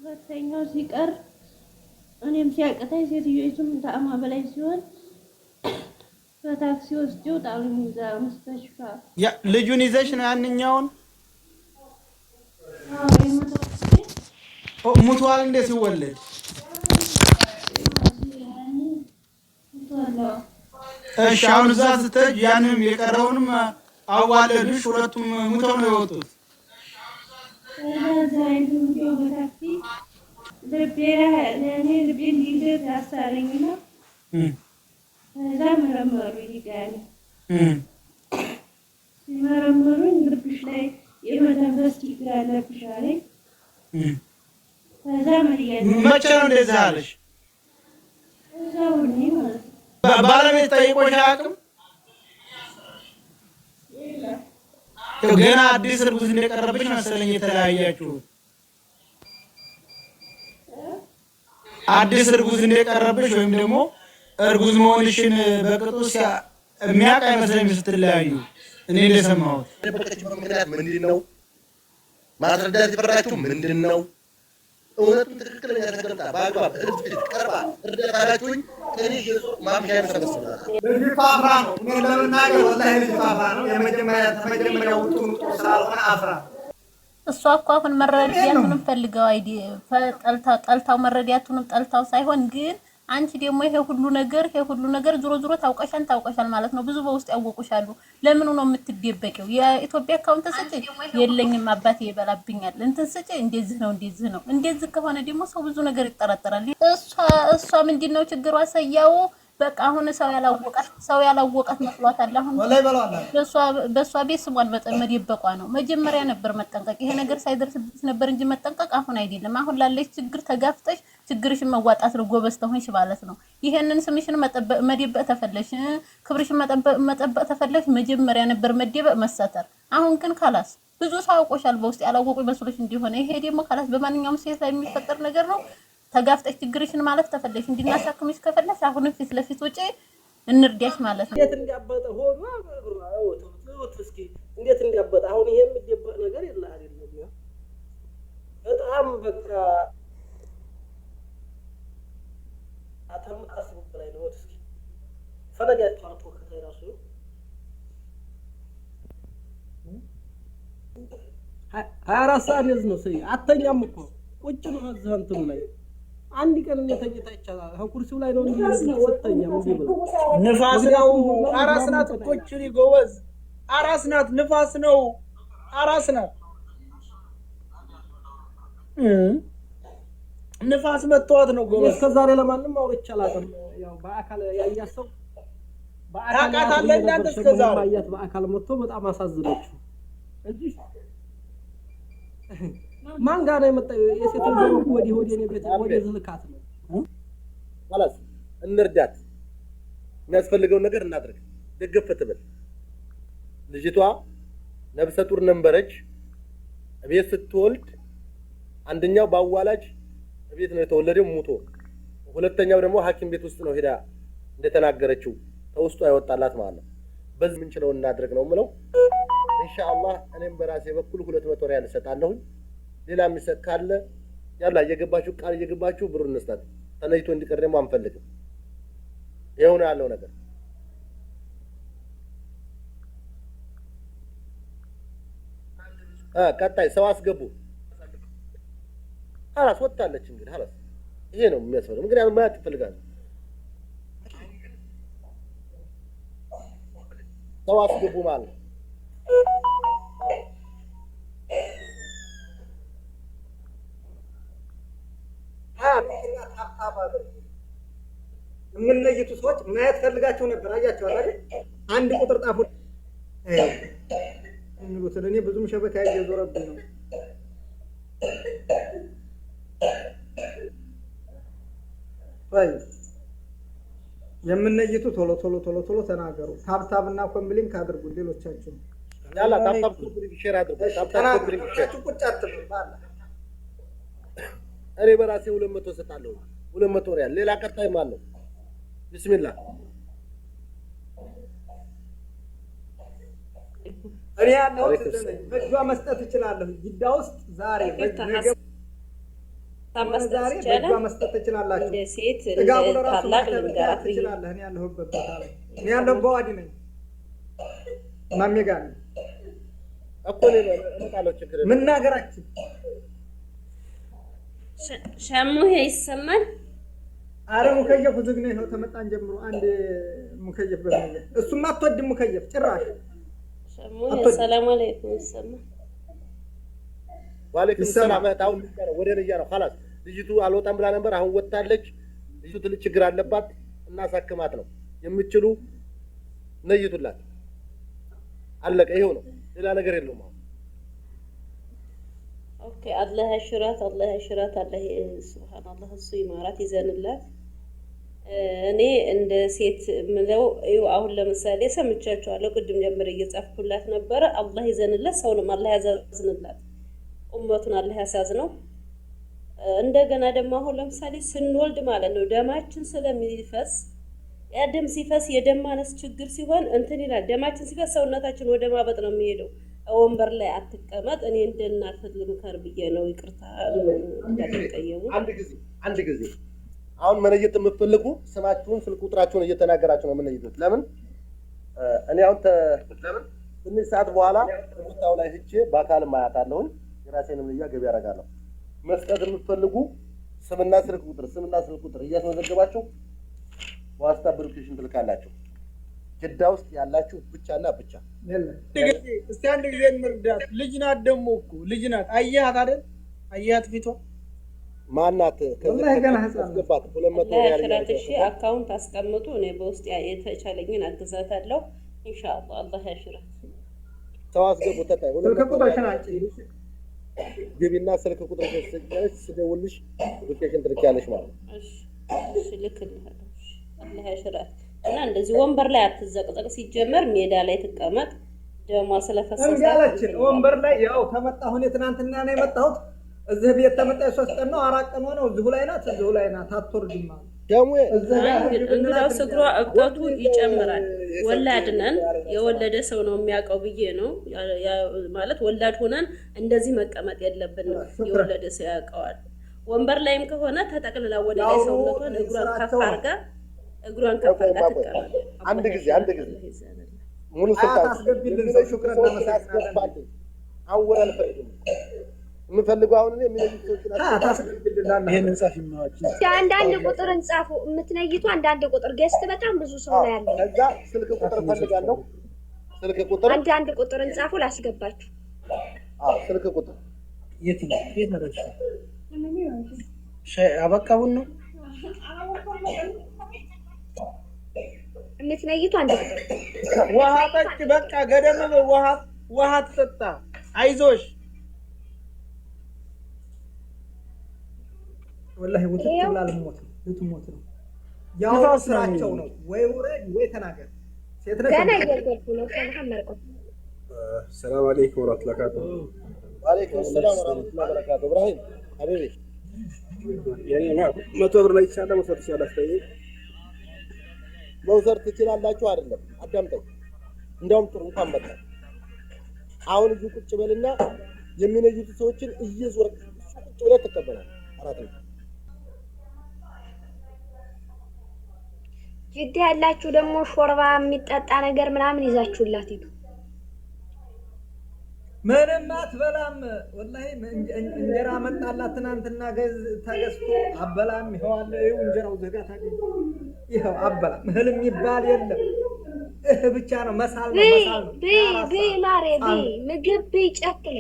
ሁለተኛው ሲቀር እኔም ሲያቅተኝ ሴትዮይቱም ታማ በላይ ሲሆን በታክሲ ወስደው ጣሉኝ እዛ መስተሽፋ። ያ ልጁን ይዘሽ ነው ያንኛውን? ሙቷል እንደ ሲወለድ? እሺ አሁን እዛ ስትሄጂ ያንንም የቀረውንም አዋለዱሽ? ሁለቱም ሙተው ነው የወጡት? እዛ መረመሩኝ ድጋሚ ሲመረምሩኝ ልብሽ ላይ የመተንፈስ ችግር አለብሽ አለኝ። መቼ ነው እንደዛ አለሽ? እዛው እኔ ማለት ነው። ባለቤት ጠይቆሽ አያውቅም? ገና አዲስ እርጉዝ እንደቀረብሽ መሰለኝ የተለያያችሁት። አዲስ እርጉዝ እንደቀረብሽ ወይም ደግሞ እርጉዝ መሆንሽን በቅጡ የሚያውቅ አይመስለኝም ስትለያዩ። እኔ እንደሰማሁት ምክንያት ምንድን ነው? ማስረዳት የፈራችሁ ምንድን ነው? እውነቱን ትክክለኛ ተቀምጣ በአግባብ ህዝብ ፊት ቀርባ እርዳታ አላችሁኝ። ከኔ ማምሻ ያመሰበስባል ልጅቷ አፍራ ነው። እኔ ለመናገር ወላሂ ልጅቷ አፍራ ነው። የመጀመሪያ ውጡ ስላልሆነ አፍራ እሷ እኮ አሁን መረዳቱንም ፈልገው ጠልታው መረዳቱንም ጠልታው ሳይሆን ግን አንቺ ደግሞ ይሄ ሁሉ ነገር ዙሮ ታውቀሻል ማለት ነው። ብዙ በውስጥ ያወቁሻሉ። ለምን ነው የምትደበቂው? የኢትዮጵያ አካውንት ስጪ፣ የለኝም አባቴ ይበላብኛል፣ እንትን ስጪ፣ እንደዚህ ነው። እንደዚህ ከሆነ ደግሞ ሰው ብዙ ነገር ይጠራጠራል። እሷ ምንድነው ችግሯ? ሰያው በቃ አሁን ሰው ያላወቃት መስሏታል። አሁን በሷ ቤት ስሟን መደበቋ ነው። መጀመሪያ ነበር መጠንቀቅ። ይሄ ነገር ሳይደርስብሽ ነበር እንጂ መጠንቀቅ አሁን አይደለም። አሁን ላለች ችግር ተጋፍጠሽ ችግርሽን መዋጣት ነው። ጎበዝ ተሆንሽ ማለት ነው። ይሄንን ስምሽን መደበቅ ተፈለሽ፣ ክብርሽን መጠበቅ ተፈለሽ መጀመሪያ ነበር መደበቅ መሰተር። አሁን ግን ካላስ ብዙ ሰው አውቆሻል። በውስጥ ያላወቁ መስሎሽ እንዲሆነ ይሄ ደግሞ ካላስ በማንኛውም ሴት ላይ የሚፈጠር ነገር ነው። ተጋፍጠሽ ችግርሽን ማለት ተፈለሽ እንድናሳክምሽ ከፈለሽ አሁንም ፊት ለፊት ወጪ እንርዳሽ ማለት ነው። እንዴት እንዲያበጠ ሆኖ እስኪ እንዴት እንዲያበጠ አሁን ይሄ የሚደበቅ ነገር የለ አይደለም። በጣም በቃ አታምጣስቡ በላይ ነው። እስኪ ፈለጋችሁ አጥቶ ከተራሱ 24 ሰዓት ይዝ ነው ሰይ አተኛም እኮ ቁጭ ነው እዛው እንትኑ ላይ አንድ ቀን ተኝታ ይቻላል። ኩርሲው ላይ ነው እንዴ ስትተኛ ምን ብለው ንፋስ ነው። አራስ ናት እኮ እቺ ጎበዝ አራስ ናት። ንፋስ ነው። አራስ ናት። ንፋስ መጥቷት ነው ጎበዝ። እስከዛሬ ለማንም አውርቼ አላውቅም። ያው በአካል ያያሰው ታውቃት አለ እንዳንተ እስከዛሬ ማያት በአካል መጥቶ በጣም አሳዝነችው እንጂ ማን ጋር ነው የመጣው? የሴቶች ዘመን ወዲህ ነው ቤት ወዲህ ዝልካት ነው ማለት እንርዳት። የሚያስፈልገው ነገር እናድርግ። ደግፍ ትበል። ልጅቷ ነብሰ ጡር ነበረች። ቤት ስትወልድ አንደኛው ባዋላጅ ቤት ነው የተወለደው ሙቶ፣ ሁለተኛው ደግሞ ሐኪም ቤት ውስጥ ነው ሄዳ እንደተናገረችው ተውስጡ አይወጣላት ማለት ነው። በዚህ ምን ችለው እናድርግ ነው የምለው። ኢንሻአላህ እኔም በራሴ በኩል 200 ሪያል እሰጣለሁ። ሌላ የሚሰጥ ካለ ያላ እየገባችሁ ቃል እየገባችሁ ብሩን እንስጣት። ተለይቶ እንዲቀር ደግሞ አንፈልግም። ይሄው ነው ያለው ነገር። ቀጣይ ሰው አስገቡ። خلاص ወጣለች እንግዲህ خلاص ይሄ ነው የሚያስፈልገው። ምክንያቱም ማያት ይፈልጋል። ሰው አስገቡ ማለት የምንለይቱ ሰዎች ማየት ፈልጋቸው ነበር። አያቸው አይደል? አንድ ቁጥር ጣፉ እንሉት ለኔ ብዙም ሸበካ እየዞረብኝ ነው። ወይ የምንለይቱ ቶሎ ተናገሩ። ታብታብና ኮምብሊንግ አድርጉ። ሌሎቻችሁ ያላ ታብታብ ኮምብሊንግ ሼር አድርጉ። ታብታብ ኮምብሊንግ ሼር ቁጭ አትበሉ ባላ እኔ በራሴ 200 ሰጣለሁ። 200 ሪያል ሌላ ቀጣይ ማለት ነው። ቢስሚላህ እኔ ያለው በእጇ መስጠት እችላለሁ። ጅዳ ውስጥ ዛሬ ዛሬ በእጇ መስጠት ትችላላችሁ። ሴት ጥጋቡ ለራሱ ታላቅ ማከብር ልንገራት ብዬ ትችላለህ። እኔ ያለሁበት ቦታ ላይ እኔ ያለሁበት በዋዲ ነኝ። ማሜ ጋር ነኝ እኮ ነው እመጣለሁ። ችግር የለም። መናገራችን ሸሙ ይሰማል። አረ ሙከየፍ ዝግ ነው። ይኸው ተመጣን ጀምሮ አንድ ሙከየፍ በመየ እሱማ አትወድም ሙከየፍ ጭራሽ። ሸሙ ሰላም አለይኩም ይሰማል። ዋሌኩም ሰላም። አሁን ወደ ልጅ ነው خلاص። ልጅቱ አልወጣም ብላ ነበር። አሁን ወጣለች። ልጅቱ ትልቅ ችግር አለባት እና ሳክማት ነው የምትችሉ ነይቱላት። አለቀ። ይሄው ነው፣ ሌላ ነገር የለውም። ኦኬ አላህ ያሽራት፣ አላህ ያሽራት፣ አላህ ሱብሃንአላህ እሱ ይማራት ይዘንላት። እኔ እንደ ሴት ምለው አሁን ለምሳሌ ሰምቻቸዋለሁ። ቅድም ጀምሬ እየጻፍኩላት ነበረ። አላህ ይዘንላት፣ ሰውንም አላህ ያዛዝንላት፣ ኡመቱን አላህ ያሳዝነው። እንደገና ደግሞ አሁን ለምሳሌ ስንወልድ ማለት ነው ደማችን ስለሚፈስ ያ ደም ሲፈስ የደም ማነስ ችግር ሲሆን እንትን ይላል። ደማችን ሲፈስ ሰውነታችን ወደ ማበጥ ነው የሚሄደው። ወንበር ላይ አትቀመጥ። እኔ እንደ እናት ልምከር ብዬ ነው። ይቅርታ እንዳትቀየሙ። አንድ ጊዜ አሁን መነየት የምትፈልጉ ስማችሁን፣ ስልክ ቁጥራችሁን እየተናገራችሁ ነው የምንነይቱት። ለምን እኔ አሁን ለምን ትንሽ ሰዓት በኋላ ቦታው ላይ ሂጄ በአካል ማያታለሁኝ። የራሴንም ልያ ገቢ ያደርጋለሁ። መስጠት የምትፈልጉ ስምና ስልክ ቁጥር እያስመዘገባችሁ ዋትስአፕ ሎኬሽን ትልካላችሁ። ጅዳ ውስጥ ያላችሁ ብቻና ብቻ። እስቲ አንድ ጊዜ እንርዳት። ልጅ ናት ደግሞ እኮ ልጅ ናት። አየሃት አይደል? አየሃት ፊቷ ማናት? ወላሂ ገና ህፃን አስገባት። 200 ሪያል ያሽራት። አካውንት አስቀምጡ። እኔ በውስጥ የተቻለኝን አግዛታለሁ ኢንሻአላህ። አላህ ያሽራት። ሰው አስገቡ። ተታይ ስልክ ቁጥርሽን አንቺ ግቢና ስልክ ቁጥርሽን ስደውልሽ ሎኬሽን ትልኪያለሽ ማለት ነው። እሺ ልክልሃለሁ። አላህ ያሽራት። እና እንደዚህ ወንበር ላይ አትዘቅዘቅ። ሲጀመር ሜዳ ላይ ትቀመጥ። ደሟ ስለፈሰሰ እንጋላችን ወንበር ላይ ያው ተመጣሁ። እኔ ትናንትና ነው የመጣሁት። እዚህ ቤት ተመጣ 3 ቀን ነው 4 ቀን ነው። እዚሁ ላይ ናት። አትወርድም ማለት ደሙ እንግዳው እግሯ እብጠቱ ይጨምራል። ወላድ ነን፣ የወለደ ሰው ነው የሚያውቀው ብዬ ነው ማለት። ወላድ ሆነን እንደዚህ መቀመጥ የለብንም። የወለደ ሰው ያውቀዋል። ወንበር ላይም ከሆነ ተጠቅልላ ወደ ላይ ሰውነቷን እግሯን ከፍ አድርጋ ትቀመጥ። አንድ ጊዜ ሙሉ ስልጣን አስገቢልን። ሰው ሹክራና መሰግናለን። አወራ አልፈልግም። የምፈልገው አሁን እኔ የሚነይቱ ሰዎችን ታስገቢልን። ይሄንን ጻፊ ማዋጭ አንዳንድ ቁጥር እንጻፉ። የምትነይቱ አንዳንድ ቁጥር ገስት በጣም ብዙ ሰው ነው ያለው። ከዛ ስልክ ቁጥር ፈልጋለሁ። ስልክ ቁጥር አንዳንድ ቁጥር እንጻፉ ላስገባችሁ። ስልክ ቁጥር የት ነው? ሻይ አበቃውን ነው የምትነይቱ አንድ ቁጥር። ውሃ ጠጭ። በቃ ገደም ውሃ ትጠጣ። አይዞሽ። ወላሂ ወጥቶ ብላል ሞት ነው። ያው ስራቸው ነው። ወይ ውረድ ወይ ተናገር። ሴት ነች። ገና እየገቡ ነው። ከመሐመድ ቆይ ሰላም አለይኩም ወራህመቱላሂ ወበረካቱ። ወአለይኩም ሰላም ወራህመቱላሂ ወበረካቱ። ኢብራሂም ሀቢቢ ያኔ 100 ብር ላይ ይቻላል መውሰድ ይችላል። መውሰድ ትችላላችሁ። አይደለም አዳምጠኝ። እንደውም ጥሩ እንኳን መጣ። አሁን እዚህ ቁጭ በልና የሚነዩት ሰዎችን እየዞረ ቁጭ ብለህ ትቀበላለህ። አራት ነው። ጅዳ ያላችሁ ደግሞ ሾርባ የሚጠጣ ነገር ምናምን ይዛችሁላት ሂዱ። ምንም አትበላም። ወላሂ እንጀራ መጣላት ትናንትና ተገዝቶ አበላም። ይኸው አለ። ይኸው እንጀራው ዘጋ ታገኝ። ይኸው አበላም። እህል የሚባል የለም። ብቻ ነው መሳል ነው። ማሬ ምግብ ጨክነ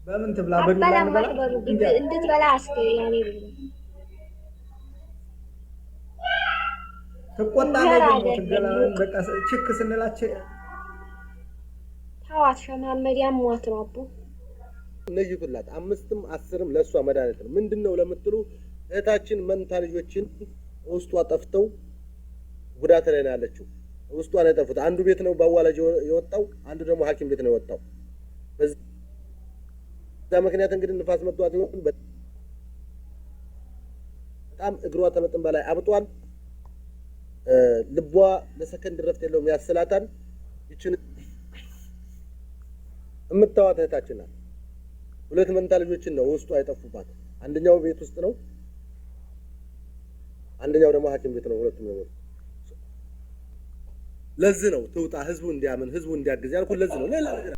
በምን ትብላ? አበላም ማትበሉ እንድትበላ አስከ ያኔ ተቆጣ ነው ትገላን። በቃ ችክ ስንላቸው ታዋት ሸማመድ ያሟት ነው አቡ ነይቱላት። 5ም 10ም ለሷ መድኃኒት ነው። ምንድነው ለምትሉ እህታችን መንታ ልጆችን ውስጧ ጠፍተው ጉዳት ላይ ነው ያለችው። ውስጧ ነው የጠፉት። አንዱ ቤት ነው ባዋላጅ የወጣው፣ አንዱ ደግሞ ሐኪም ቤት ነው የወጣው። በዛ ምክንያት እንግዲህ ንፋስ መጥቷት ይሆን በጣም እግሯ ተመጠን በላይ አብጧል። ልቧ ለሰከንድ ረፍት የለውም፣ ያስላታል። ይችን የምታዋት እህታችን ናት። ሁለት መንታ ልጆችን ነው ውስጡ አይጠፉባት። አንደኛው ቤት ውስጥ ነው፣ አንደኛው ደግሞ ሐኪም ቤት ነው። ሁለቱም ነው። ለዚህ ነው ትውጣ ህዝቡ እንዲያምን ህዝቡ እንዲያግዝ ያልኩት ለዚህ ነው። ሌላ ነገር